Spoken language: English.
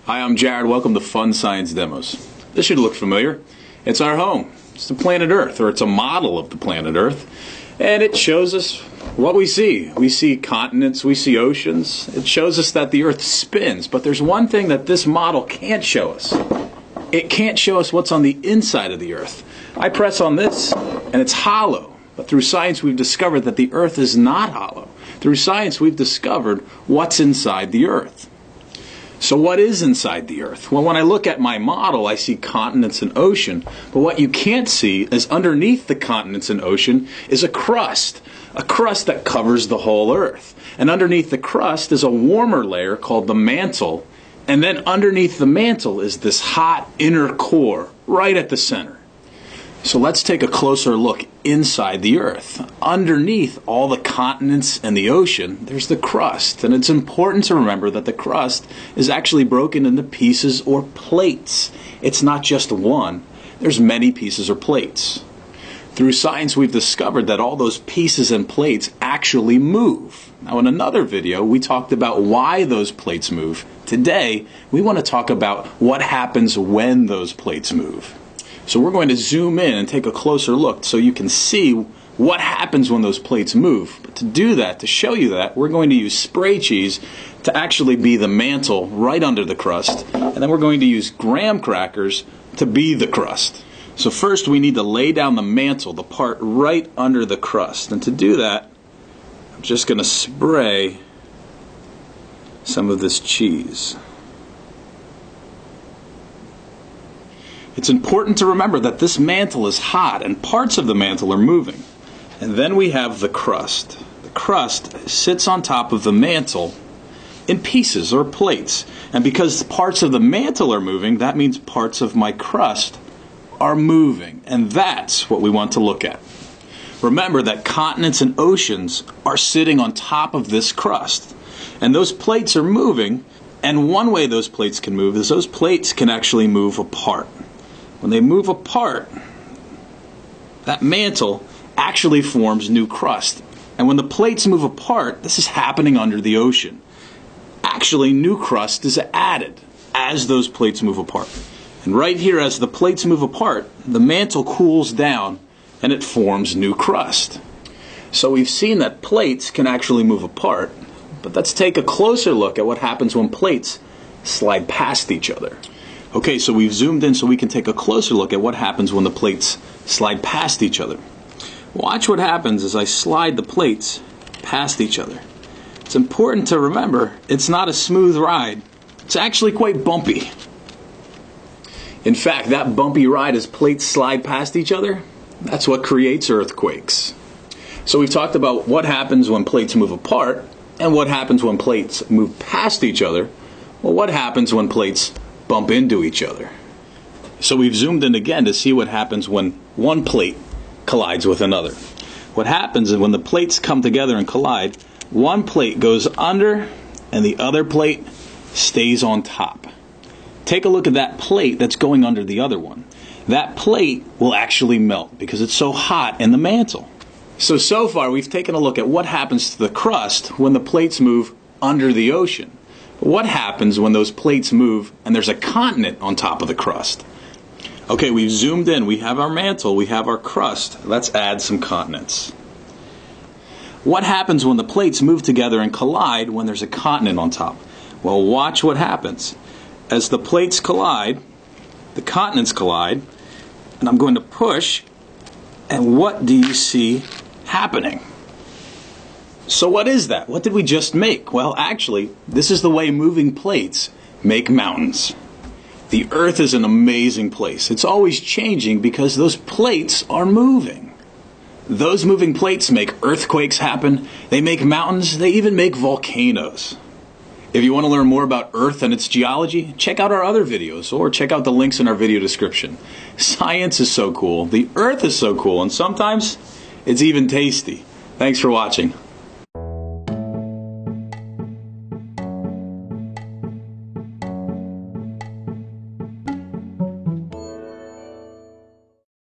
Hi, I'm Jared. Welcome to Fun Science Demos. This should look familiar. It's our home. It's the planet Earth, or it's a model of the planet Earth. And it shows us what we see. We see continents, we see oceans. It shows us that the Earth spins. But there's one thing that this model can't show us. It can't show us what's on the inside of the Earth. I press on this, and it's hollow. But through science, we've discovered that the Earth is not hollow. Through science, we've discovered what's inside the Earth. So what is inside the Earth? Well, when I look at my model, I see continents and ocean. But what you can't see is underneath the continents and ocean is a crust that covers the whole Earth. And underneath the crust is a warmer layer called the mantle. And then underneath the mantle is this hot inner core right at the center. So let's take a closer look inside the Earth. Underneath all the continents and the ocean, there's the crust. And it's important to remember that the crust is actually broken into pieces or plates. It's not just one. There's many pieces or plates. Through science, we've discovered that all those pieces and plates actually move. Now, in another video, we talked about why those plates move. Today, we want to talk about what happens when those plates move. So we're going to zoom in and take a closer look so you can see what happens when those plates move. But to do that, to show you that, we're going to use spray cheese to actually be the mantle right under the crust. And then we're going to use graham crackers to be the crust. So first we need to lay down the mantle, the part right under the crust. And to do that, I'm just going to spray some of this cheese. It's important to remember that this mantle is hot and parts of the mantle are moving. And then we have the crust. The crust sits on top of the mantle in pieces or plates. And because parts of the mantle are moving, that means parts of my crust are moving. And that's what we want to look at. Remember that continents and oceans are sitting on top of this crust. And those plates are moving. And one way those plates can move is those plates can actually move apart. When they move apart, that mantle actually forms new crust. And when the plates move apart, this is happening under the ocean. Actually, new crust is added as those plates move apart. And right here, as the plates move apart, the mantle cools down and it forms new crust. So we've seen that plates can actually move apart, but let's take a closer look at what happens when plates slide past each other. Okay, so we've zoomed in so we can take a closer look at what happens when the plates slide past each other. Watch what happens as I slide the plates past each other. It's important to remember it's not a smooth ride. It's actually quite bumpy. In fact, that bumpy ride as plates slide past each other, that's what creates earthquakes. So we've talked about what happens when plates move apart and what happens when plates move past each other. Well, what happens when plates bump into each other? So we've zoomed in again to see what happens when one plate collides with another. What happens is when the plates come together and collide, one plate goes under and the other plate stays on top. Take a look at that plate that's going under the other one. That plate will actually melt because it's so hot in the mantle. So far we've taken a look at what happens to the crust when the plates move under the ocean. What happens when those plates move and there's a continent on top of the crust? Okay, we've zoomed in. We have our mantle. We have our crust. Let's add some continents. What happens when the plates move together and collide when there's a continent on top? Well, watch what happens. As the plates collide, the continents collide, and I'm going to push, and what do you see happening? So what is that? What did we just make? Well, actually, this is the way moving plates make mountains. The Earth is an amazing place. It's always changing because those plates are moving. Those moving plates make earthquakes happen. They make mountains. They even make volcanoes. If you want to learn more about Earth and its geology, check out our other videos or check out the links in our video description. Science is so cool. The Earth is so cool. And sometimes it's even tasty. Thanks for watching.